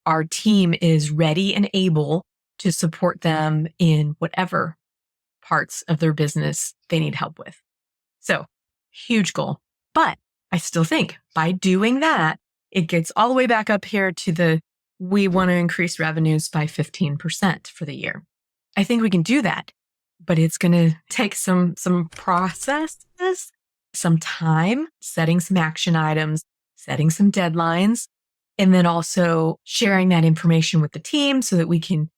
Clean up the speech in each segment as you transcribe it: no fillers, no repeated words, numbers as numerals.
our team is ready and able to support them in whatever parts of their business they need help with. So, huge goal. But I still think by doing that, it gets all the way back up here to we want to increase revenues by 15% for the year. I think we can do that, but it's going to take some processes, some time, setting some action items, setting some deadlines, and then also sharing that information with the team so that we can,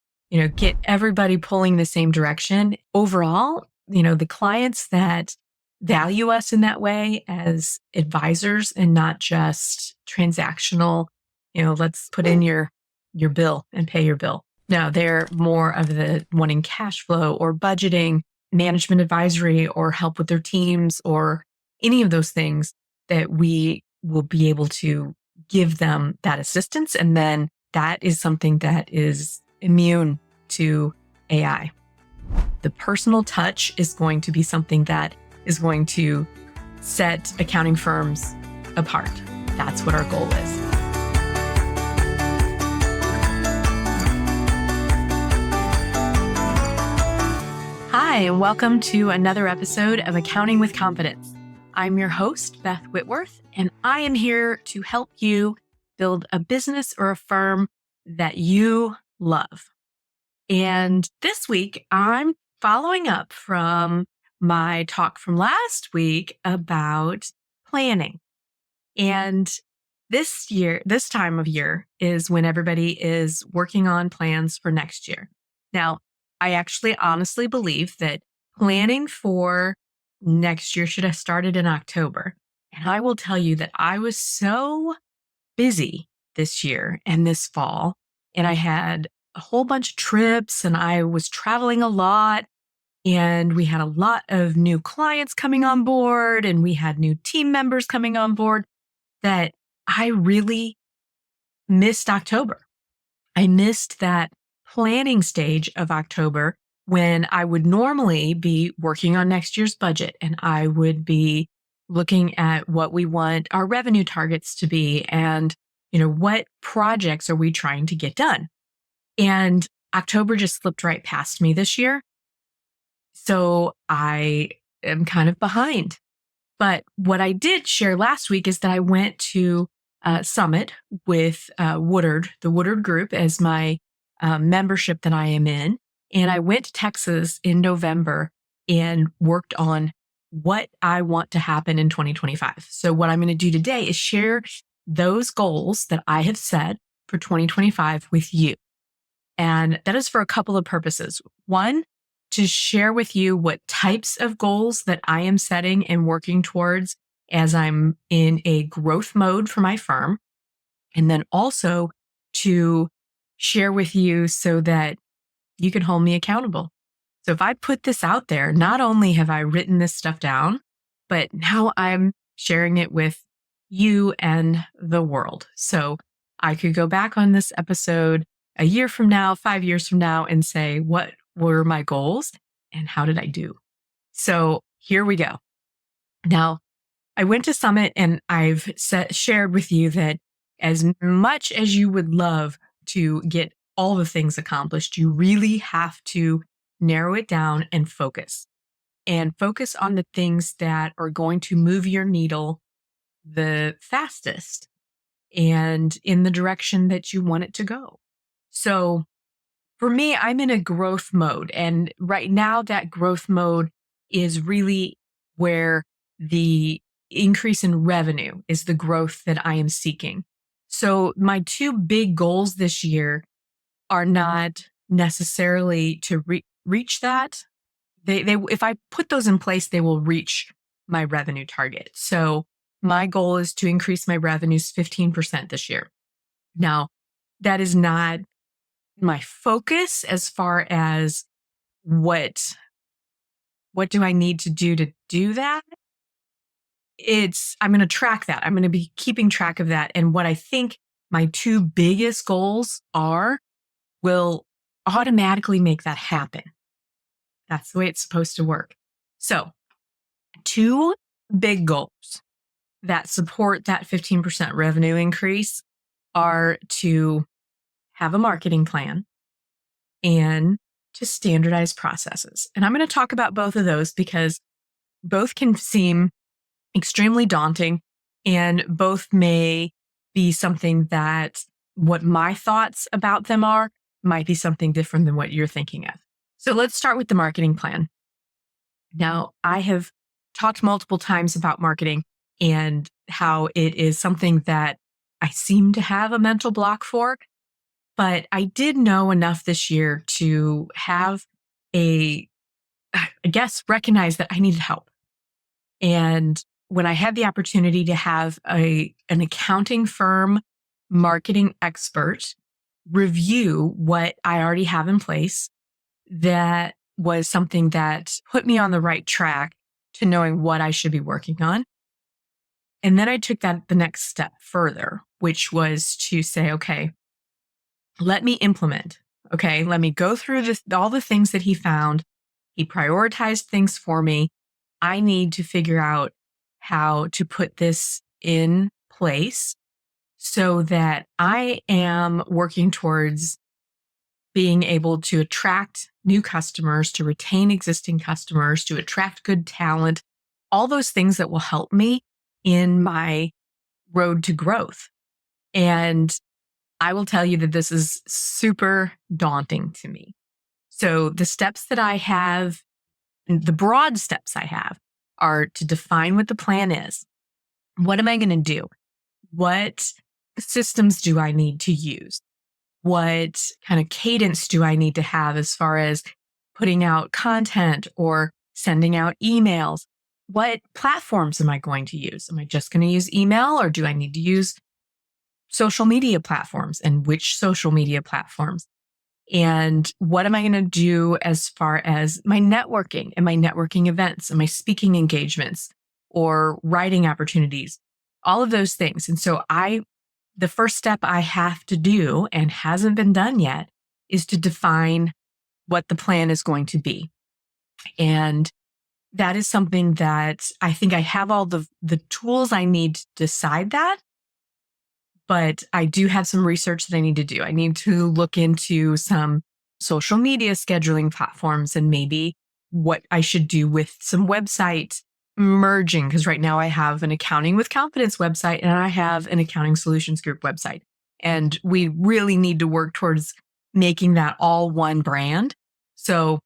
get everybody pulling the same direction. Overall, the clients that value us in that way as advisors and not just transactional, let's put in your bill and pay your bill. No, they're more of the wanting cash flow or budgeting, management advisory, or help with their teams, or any of those things that we will be able to give them that assistance. And then that is something that is immune to AI. The personal touch is going to be something that is going to set accounting firms apart. That's what our goal is. Hi, and welcome to another episode of Accounting with Confidence. I'm your host, Beth Whitworth, and I am here to help you build a business or a firm that you love. And this week, I'm following up from my talk from last week about planning. And this time of year is when everybody is working on plans for next year. Now, I actually honestly believe that planning for next year should have started in October. And I will tell you that I was so busy this year and this fall, and I had a whole bunch of trips and I was traveling a lot, and we had a lot of new clients coming on board and we had new team members coming on board that I really missed October. I missed that planning stage of October when I would normally be working on next year's budget, and I would be looking at what we want our revenue targets to be and, what projects are we trying to get done. And October just slipped right past me this year. So I am kind of behind. But what I did share last week is that I went to Summit with Woodard, the Woodard Group, as my membership that I am in. And I went to Texas in November and worked on what I want to happen in 2025. So what I'm going to do today is share those goals that I have set for 2025 with you. And that is for a couple of purposes. One, to share with you what types of goals that I am setting and working towards as I'm in a growth mode for my firm. And then also to share with you so that you can hold me accountable. So if I put this out there, not only have I written this stuff down, but now I'm sharing it with you and the world. So I could go back on this episode a year from now, 5 years from now, and say, what were my goals and how did I do? So here we go. Now, I went to Summit and I've shared with you that as much as you would love to get all the things accomplished, you really have to narrow it down and focus on the things that are going to move your needle the fastest and in the direction that you want it to go. So for me, I'm in a growth mode. And right now that growth mode is really where the increase in revenue is the growth that I am seeking. So my two big goals this year are not necessarily to reach that. They if I put those in place, they will reach my revenue target. So my goal is to increase my revenues 15% this year. Now, that is not my focus as far as what do I need to do that? I'm going to track that. I'm going to be keeping track of that. And what I think my two biggest goals will automatically make that happen. That's the way it's supposed to work. So, two big goals that support that 15% revenue increase are to have a marketing plan and to standardize processes. And I'm going to talk about both of those because both can seem extremely daunting and both may be something that what my thoughts about them are might be something different than what you're thinking of. So let's start with the marketing plan. Now, I have talked multiple times about marketing and how it is something that I seem to have a mental block for, but I did know enough this year to have recognize that I needed help. And when I had the opportunity to have an accounting firm marketing expert review what I already have in place, that was something that put me on the right track to knowing what I should be working on. And then I took that the next step further, which was to say, okay, let me implement. Okay, let me go through all the things that he found. He prioritized things for me. I need to figure out how to put this in place so that I am working towards being able to attract new customers, to retain existing customers, to attract good talent, all those things that will help me in my road to growth. And I will tell you that this is super daunting to me. So the steps that I have, the broad steps I have, are to define what the plan is. What am I going to do? What systems do I need to use? What kind of cadence do I need to have as far as putting out content or sending out emails? What platforms am I going to use? Am I just going to use email, or do I need to use social media platforms, and which social media platforms? And what am I going to do as far as my networking and my networking events and my speaking engagements or writing opportunities, all of those things. And so the first step I have to do, and hasn't been done yet, is to define what the plan is going to be. And that is something that I think I have all the tools I need to decide that. But I do have some research that I need to do. I need to look into some social media scheduling platforms and maybe what I should do with some website merging. Because right now I have an Accounting with Confidence website and I have an Accounting Solutions Group website. And we really need to work towards making that all one brand. So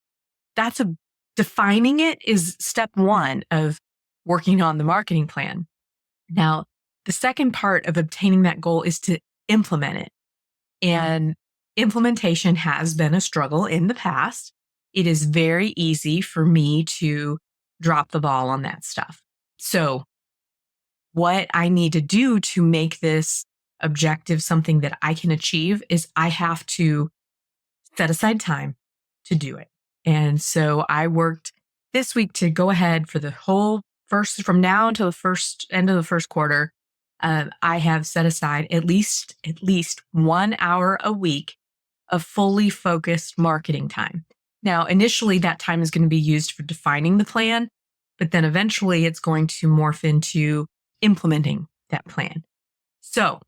defining it is step one of working on the marketing plan. Now, the second part of obtaining that goal is to implement it. And implementation has been a struggle in the past. It is very easy for me to drop the ball on that stuff. So what I need to do to make this objective something that I can achieve is I have to set aside time to do it. And so I worked this week to go ahead for the whole from now until the end of the first quarter. I have set aside at least 1 hour a week of fully focused marketing time. Now, initially that time is going to be used for defining the plan, but then eventually it's going to morph into implementing that plan. So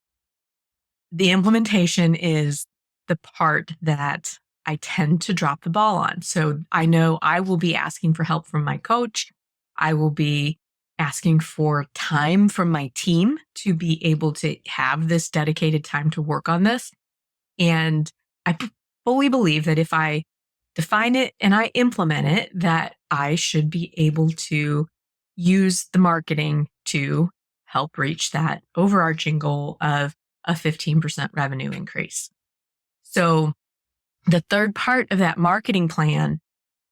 the implementation is the part that I tend to drop the ball on. So I know I will be asking for help from my coach. I will be asking for time from my team to be able to have this dedicated time to work on this. And I fully believe that if I define it and I implement it, that I should be able to use the marketing to help reach that overarching goal of a 15% revenue increase. So the third part of that marketing plan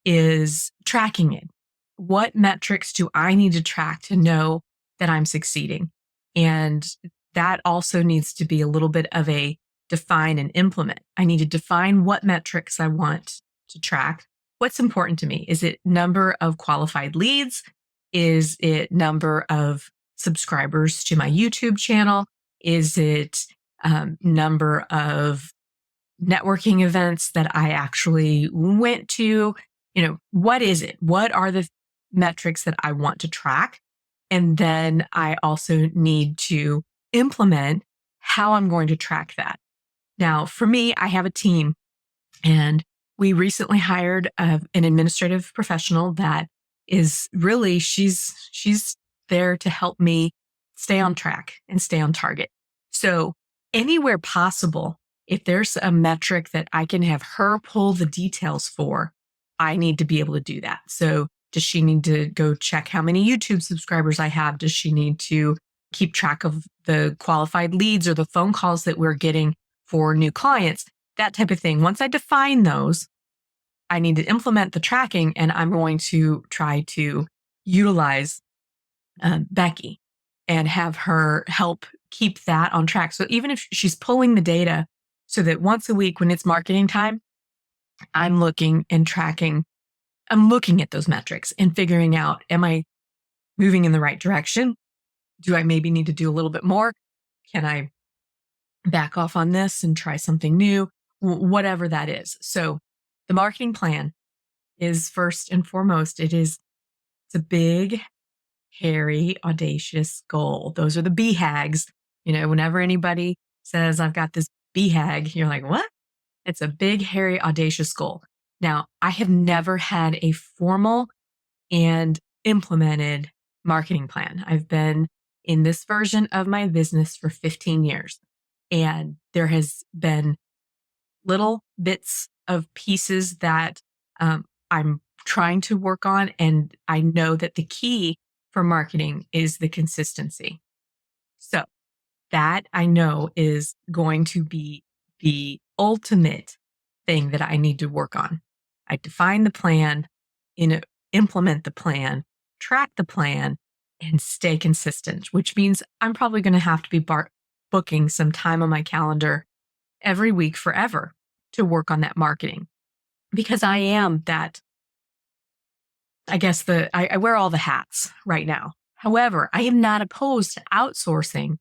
is tracking it. What metrics do I need to track to know that I'm succeeding? And that also needs to be a little bit of a define and implement. I need to define what metrics I want to track. What's important to me? Is it number of qualified leads? Is it number of subscribers to my YouTube channel? Is it number of networking events that I actually went to? What is it? What are the metrics that I want to track? And then I also need to implement how I'm going to track that. Now, for me, I have a team, and we recently hired an administrative professional that is really, she's there to help me stay on track and stay on target. So anywhere possible, if there's a metric that I can have her pull the details for, I need to be able to do that. So does she need to go check how many YouTube subscribers I have? Does she need to keep track of the qualified leads or the phone calls that we're getting for new clients? That type of thing. Once I define those, I need to implement the tracking, and I'm going to try to utilize Becky and have her help keep that on track. So even if she's pulling the data so that once a week when it's marketing time, I'm looking and tracking, I'm looking at those metrics and figuring out, am I moving in the right direction? Do I maybe need to do a little bit more? Can I back off on this and try something new? Whatever that is. So the marketing plan is first and foremost, it's a big, hairy, audacious goal. Those are the BHAGs. Whenever anybody says, I've got this BHAG, you're like, what? It's a big, hairy, audacious goal. Now, I have never had a formal and implemented marketing plan. I've been in this version of my business for 15 years, and there has been little bits of pieces that I'm trying to work on. And I know that the key for marketing is the consistency. So that I know is going to be the ultimate thing that I need to work on. I define the plan, implement the plan, track the plan, and stay consistent, which means I'm probably going to have to be booking some time on my calendar every week forever to work on that marketing, because I am that, I guess I wear all the hats right now. However, I am not opposed to outsourcing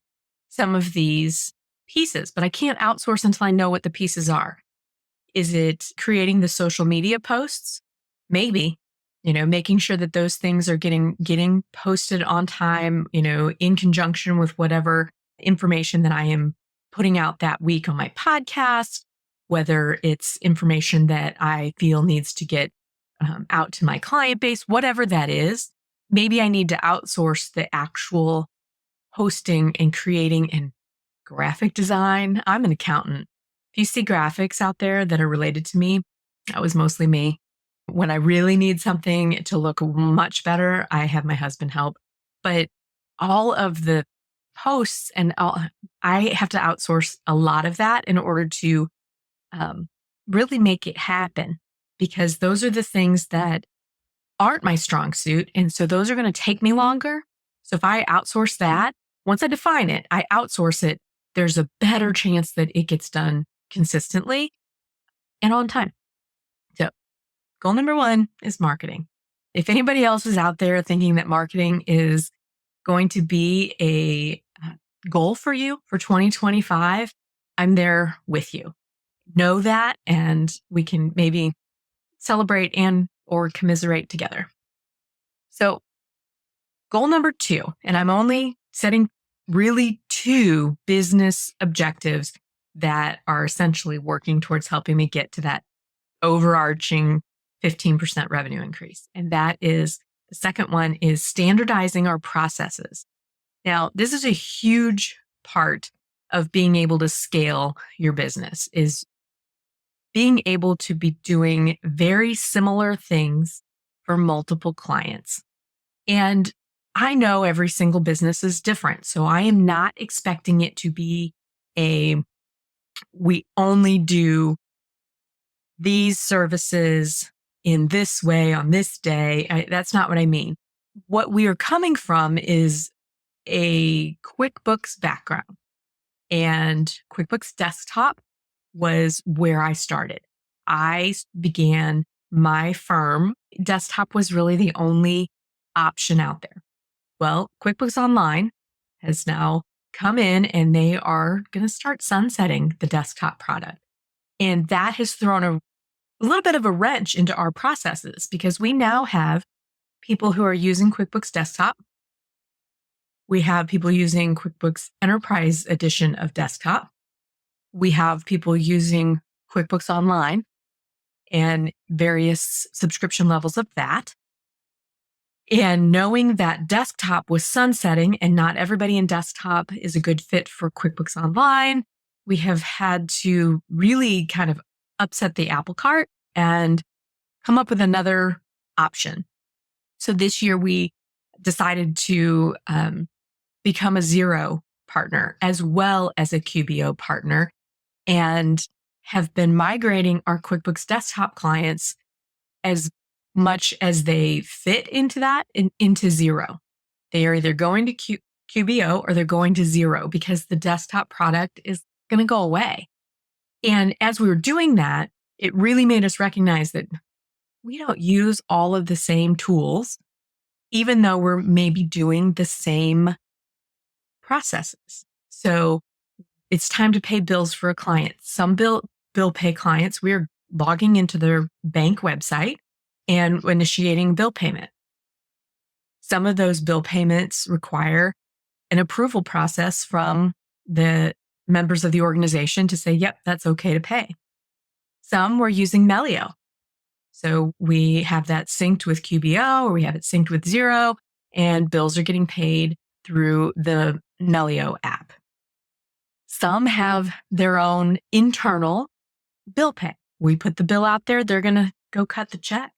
some of these pieces, but I can't outsource until I know what the pieces are. Is it creating the social media posts? Maybe, making sure that those things are getting posted on time, in conjunction with whatever information that I am putting out that week on my podcast, whether it's information that I feel needs to get out to my client base, whatever that is. Maybe I need to outsource the actual hosting and creating and graphic design. I'm an accountant. If you see graphics out there that are related to me, that was mostly me. When I really need something to look much better, I have my husband help. But all of the posts I have to outsource a lot of that in order to really make it happen, because those are the things that aren't my strong suit. And so those are going to take me longer. So if I outsource that, once I define it, I outsource it, there's a better chance that it gets done consistently and on time. So goal number 1 is marketing. If anybody else is out there thinking that marketing is going to be a goal for you for 2025, I'm there with you. Know that, and we can maybe celebrate and or commiserate together. So goal number 2, and I'm only setting really 2 business objectives that are essentially working towards helping me get to that overarching 15% revenue increase. And that is, the second one is standardizing our processes. Now, this is a huge part of being able to scale your business, is being able to be doing very similar things for multiple clients. And I know every single business is different. So I am not expecting it to be we only do these services in this way on this day. That's not what I mean. What we are coming from is a QuickBooks background, and QuickBooks Desktop was where I started. I began my firm. Desktop was really the only option out there. Well, QuickBooks Online has now come in, and they are going to start sunsetting the desktop product. And that has thrown a little bit of a wrench into our processes, because we now have people who are using QuickBooks Desktop. We have people using QuickBooks Enterprise Edition of Desktop. We have people using QuickBooks Online and various subscription levels of that. And knowing that desktop was sunsetting and not everybody in desktop is a good fit for QuickBooks Online, we have had to really kind of upset the apple cart and come up with another option. So this year we decided to become a Xero partner as well as a QBO partner, and have been migrating our QuickBooks Desktop clients as much as they fit into that into Xero. They are either going to QBO or they're going to Xero because the desktop product is going to go away. And as we were doing that, it really made us recognize that we don't use all of the same tools, even though we're maybe doing the same processes. So it's time to pay bills for a client. Some bill pay clients, we're logging into their bank website and initiating bill payment. Some of those bill payments require an approval process from the members of the organization to say, yep, that's okay to pay. Some we're using Melio. So we have that synced with QBO or we have it synced with Xero, and bills are getting paid through the Melio app. Some have their own internal bill pay. We put the bill out there, they're going to go cut the check.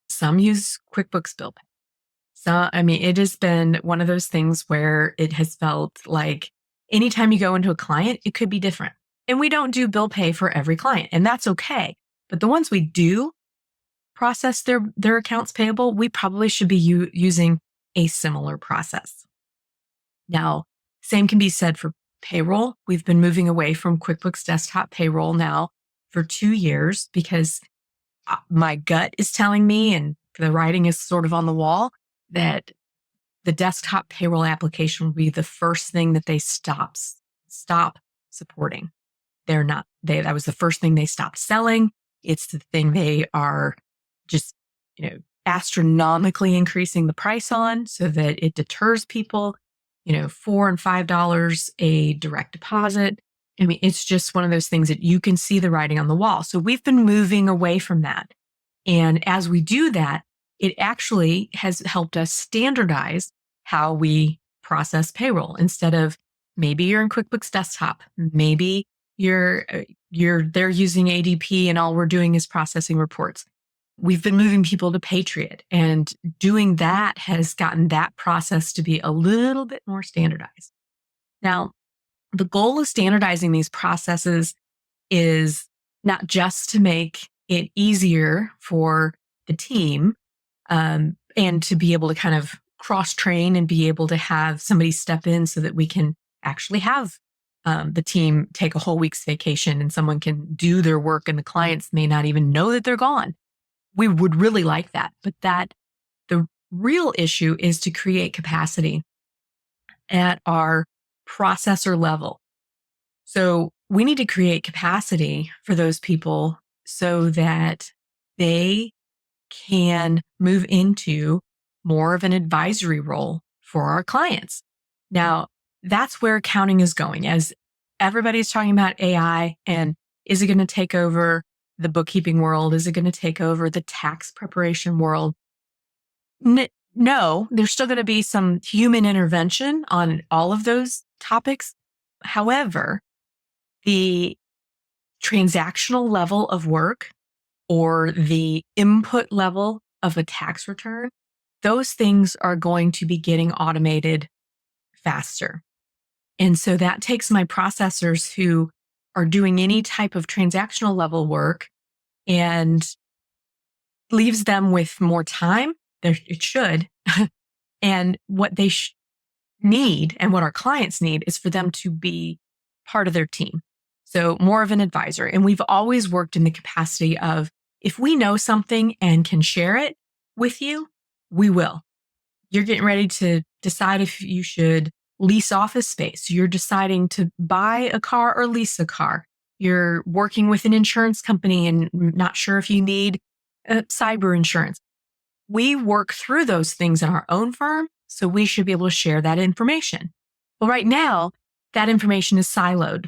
Some use QuickBooks Bill Pay. So, it has been one of those things where it has felt like anytime you go into a client, it could be different. And we don't do bill pay for every client, and that's okay. But the ones we do process their accounts payable, we probably should be using a similar process. Now, same can be said for payroll. We've been moving away from QuickBooks Desktop Payroll now for 2 years because my gut is telling me, and the writing is sort of on the wall, that the desktop payroll application will be the first thing that they stop supporting. That was the first thing they stopped selling. It's the thing they are just, astronomically increasing the price on so that it deters people, $4 and $5 a direct deposit. It's just one of those things that you can see the writing on the wall. So we've been moving away from that. And as we do that, it actually has helped us standardize how we process payroll. Instead of maybe you're in QuickBooks Desktop, maybe they're using ADP and all we're doing is processing reports. We've been moving people to Patriot, and doing that has gotten that process to be a little bit more standardized. Now, the goal of standardizing these processes is not just to make it easier for the team and to be able to kind of cross-train and be able to have somebody step in so that we can actually have the team take a whole week's vacation and someone can do their work and the clients may not even know that they're gone. We would really like that. But the real issue is to create capacity at our processor level. So we need to create capacity for those people so that they can move into more of an advisory role for our clients. Now, that's where accounting is going. As everybody's talking about AI, and is it going to take over the bookkeeping world? Is it going to take over the tax preparation world? No, there's still going to be some human intervention on all of those topics. However, the transactional level of work or the input level of a tax return, those things are going to be getting automated faster. And so that takes my processors who are doing any type of transactional level work and leaves them with more time. It should. And what they need and what our clients need is for them to be part of their team. So more of an advisor. And we've always worked in the capacity of, if we know something and can share it with you, we will. You're getting ready to decide if you should lease office space. You're deciding to buy a car or lease a car. You're working with an insurance company and not sure if you need cyber insurance. We work through those things in our own firm, so we should be able to share that information. Well, right now, that information is siloed.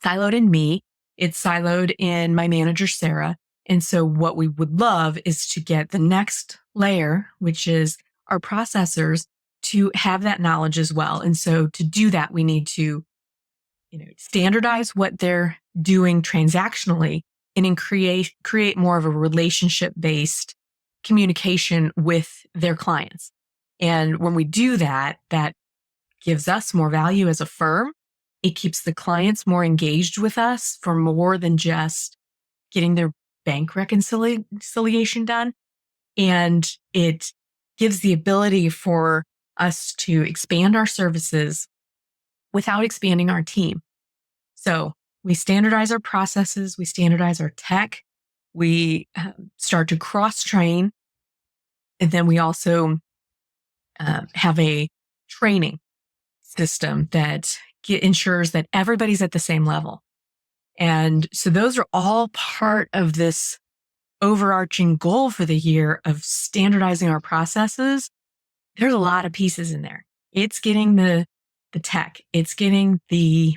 siloed in me. It's siloed in my manager, Sarah. And so what we would love is to get the next layer, which is our processors, to have that knowledge as well. And so to do that, we need to, standardize what they're doing transactionally and then create more of a relationship-based communication with their clients. And when we do that, that gives us more value as a firm. It keeps the clients more engaged with us for more than just getting their bank reconciliation done. And it gives the ability for us to expand our services without expanding our team. So we standardize our processes, we standardize our tech, we start to cross-train, and then we also have a training system that ensures that everybody's at the same level. And so those are all part of this overarching goal for the year of standardizing our processes. There's a lot of pieces in there. It's getting the tech. It's getting the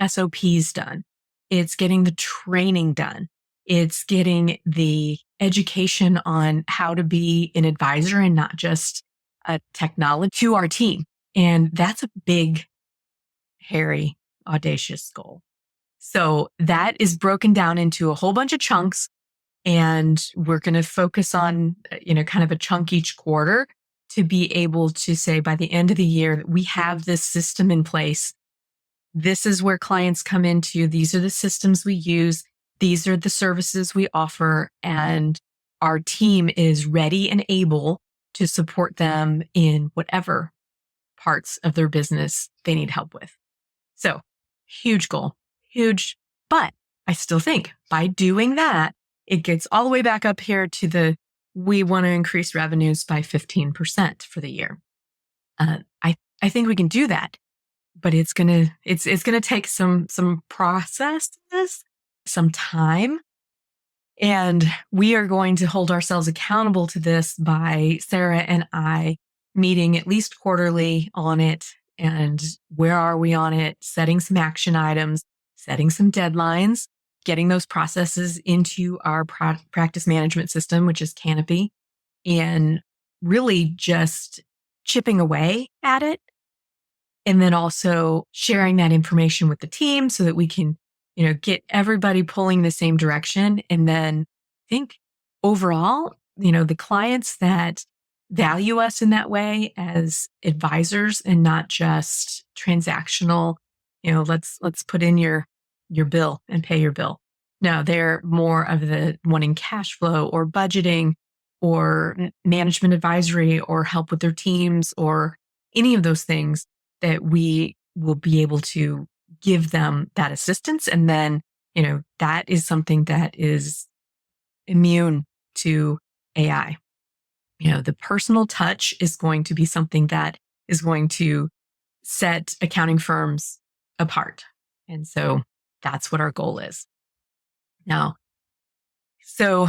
SOPs done. It's getting the training done. It's getting the education on how to be an advisor and not just a technology to our team. And that's a big, hairy, audacious goal. So that is broken down into a whole bunch of chunks. And we're going to focus on, kind of a chunk each quarter to be able to say by the end of the year that we have this system in place. This is where clients come into. These are the systems we use. These are the services we offer. And our team is ready and able to support them in whatever parts of their business they need help with. So huge goal, huge. But I still think by doing that, it gets all the way back up here to we want to increase revenues by 15% for the year. I think we can do that, but it's gonna take some processes, some time, and we are going to hold ourselves accountable to this by Sarah and I meeting at least quarterly on it. And where are we on it? Setting some action items, setting some deadlines, getting those processes into our practice management system, which is Canopy, and really just chipping away at it. And then also sharing that information with the team so that we can, get everybody pulling the same direction. And then I think overall, the clients that value us in that way as advisors and not just transactional, let's put in your bill and pay your bill. No, they're more of the wanting cash flow or budgeting or management advisory or help with their teams or any of those things that we will be able to give them that assistance. And then, that is something that is immune to AI. The personal touch is going to be something that is going to set accounting firms apart. And so that's what our goal is. Now, so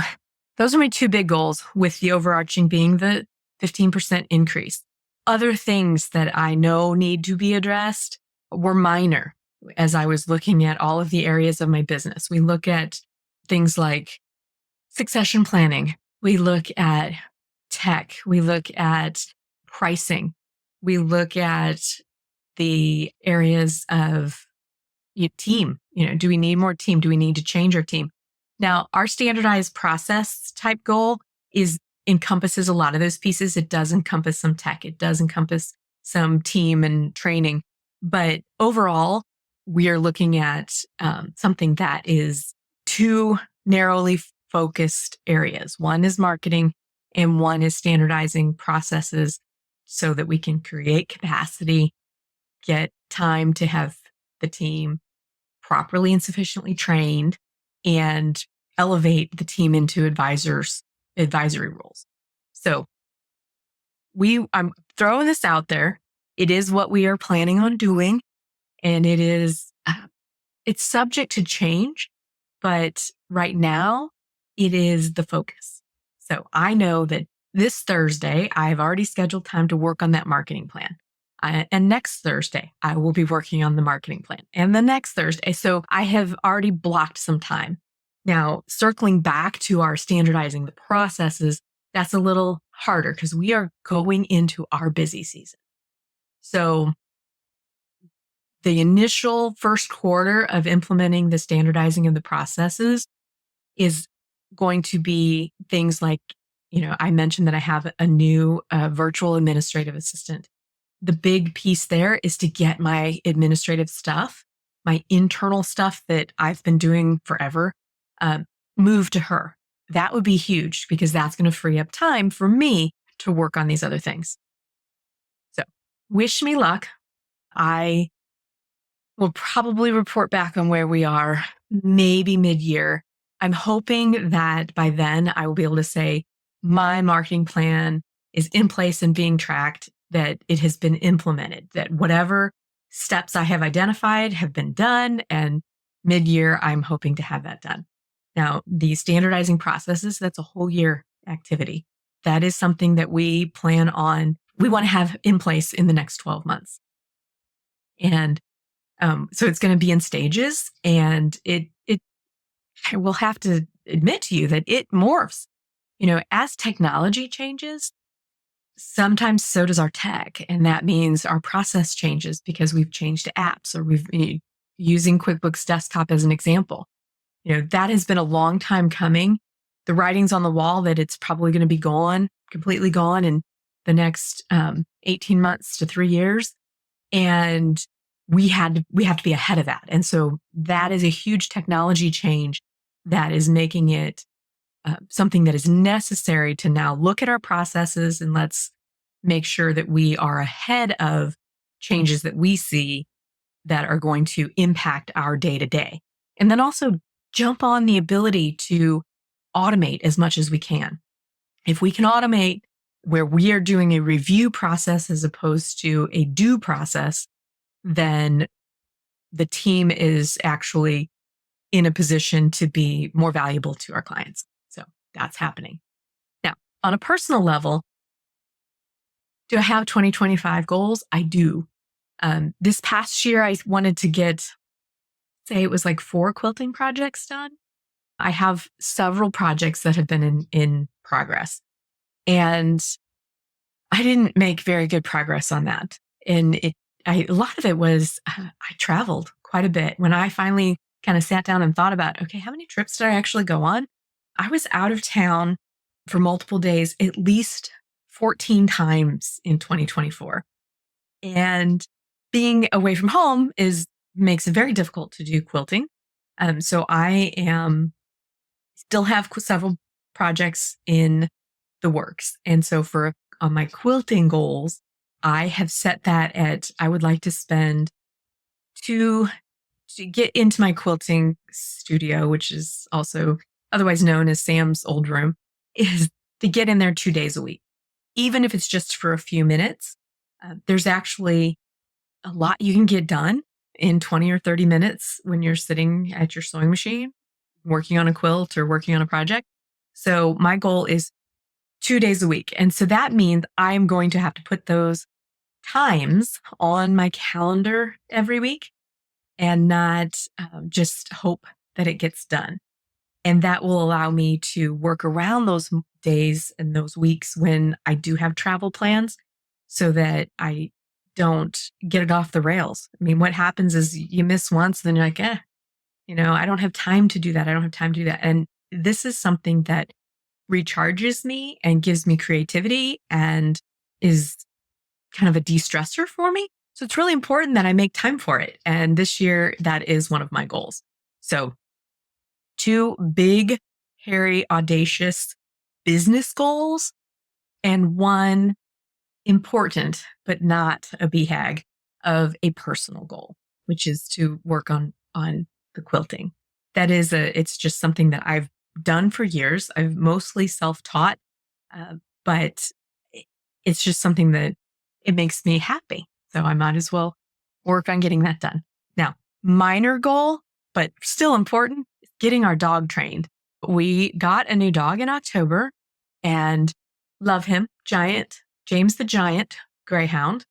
those are my two big goals, with the overarching being the 15% increase. Other things that I know need to be addressed were minor as I was looking at all of the areas of my business. We look at things like succession planning. We look at tech. We look at pricing. We look at the areas of team. Do we need more team? Do we need to change our team? Now, our standardized process type goal encompasses a lot of those pieces. It does encompass some tech. It does encompass some team and training. But overall, we are looking at something that is two narrowly focused areas. One is marketing and one is standardizing processes so that we can create capacity, get time to have the team properly and sufficiently trained, and elevate the team into advisory roles. So I'm throwing this out there. It is what we are planning on doing, and it's subject to change, but right now it is the focus. So I know that this Thursday, I've already scheduled time to work on that marketing plan. And next Thursday, I will be working on the marketing plan. And the next Thursday. So I have already blocked some time. Now, circling back to our standardizing the processes, that's a little harder because we are going into our busy season. So the initial first quarter of implementing the standardizing of the processes is going to be things like, I mentioned that I have a new virtual administrative assistant. The big piece there is to get my administrative stuff, my internal stuff that I've been doing forever, moved to her. That would be huge because that's going to free up time for me to work on these other things. So wish me luck. I will probably report back on where we are maybe mid-year. I'm hoping that by then I will be able to say my marketing plan is in place and being tracked, that it has been implemented, that whatever steps I have identified have been done, and mid-year I'm hoping to have that done. Now, the standardizing processes, that's a whole year activity. That is something that we plan on, we want to have in place in the next 12 months. And so it's going to be in stages, and I will have to admit to you that it morphs. As technology changes, sometimes so does our tech. And that means our process changes because we've changed apps, or using QuickBooks Desktop as an example. That has been a long time coming. The writing's on the wall that it's probably going to be completely gone in the next 18 months to 3 years. And we have to be ahead of that. And so that is a huge technology change that is making it something that is necessary to now look at our processes, and let's make sure that we are ahead of changes that we see that are going to impact our day to day. And then also jump on the ability to automate as much as we can. If we can automate where we are doing a review process as opposed to a do process, then the team is actually in a position to be more valuable to our clients. So that's happening. Now, on a personal level, do I have 2025 goals? I do. This past year, I wanted to say it was like 4 quilting projects done. I have several projects that have been in progress, and I didn't make very good progress on that. And a lot of it was I traveled quite a bit. When I finally kind of sat down and thought about, okay, how many trips did I actually go on? I was out of town for multiple days, at least 14 times in 2024. And being away from home makes it very difficult to do quilting. So I still have several projects in the works. And so on my quilting goals, I have set that at, I would like to spend to get into my quilting studio, which is also otherwise known as Sam's old room, is to get in there 2 days a week. Even if it's just for a few minutes, there's actually a lot you can get done in 20 or 30 minutes when you're sitting at your sewing machine, working on a quilt or working on a project. So my goal is 2 days a week. And so that means I'm going to have to put those times on my calendar every week and not just hope that it gets done. And that will allow me to work around those days and those weeks when I do have travel plans so that I don't get it off the rails. I mean, what happens is you miss once, then you're like, I don't have time to do that. I don't have time to do that. And this is something that recharges me and gives me creativity and is kind of a de-stressor for me. So it's really important that I make time for it. And this year, that is one of my goals. So 2 big, hairy, audacious business goals, and 1 important, but not a BHAG, of a personal goal, which is to work on the quilting. It's just something that I've done for years. I've mostly self-taught, but it's just something that it makes me happy. So I might as well work on getting that done. Now, minor goal, but still important, is getting our dog trained. We got a new dog in October and love him, James the Giant Greyhound.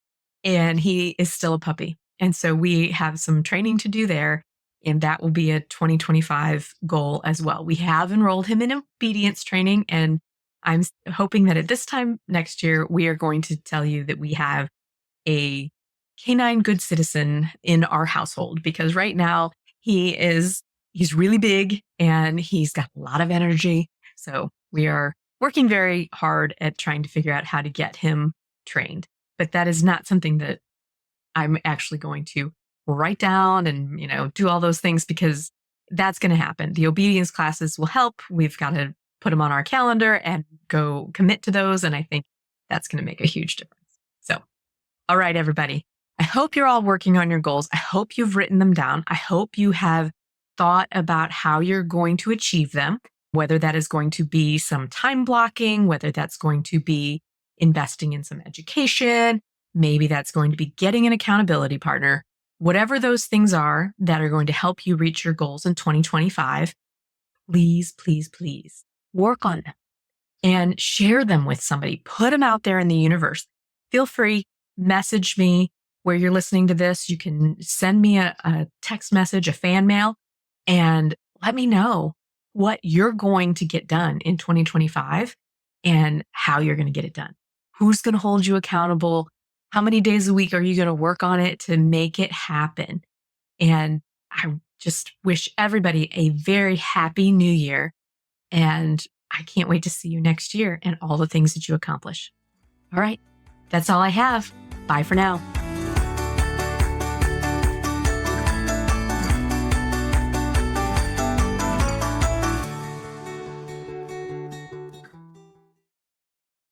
and he is still a puppy. And so we have some training to do there. And that will be a 2025 goal as well. We have enrolled him in obedience training, and I'm hoping that at this time next year, we are going to tell you that we have a canine good citizen in our household, because right now he's really big and he's got a lot of energy. So we are working very hard at trying to figure out how to get him trained. But that is not something that I'm actually going to write down and, do all those things, because that's going to happen. The obedience classes will help. We've got to put them on our calendar and go commit to those. And I think that's going to make a huge difference. So, all right, everybody. I hope you're all working on your goals. I hope you've written them down. I hope you have thought about how you're going to achieve them, whether that is going to be some time blocking, whether that's going to be investing in some education. Maybe that's going to be getting an accountability partner. Whatever those things are that are going to help you reach your goals in 2025, please, please, please work on them and share them with somebody. Put them out there in the universe. Feel free, message me where you're listening to this. You can send me a text message, a fan mail, and let me know what you're going to get done in 2025 and how you're going to get it done. Who's going to hold you accountable? How many days a week are you going to work on it to make it happen? And I just wish everybody a very happy new year. And I can't wait to see you next year and all the things that you accomplish. All right. That's all I have. Bye for now.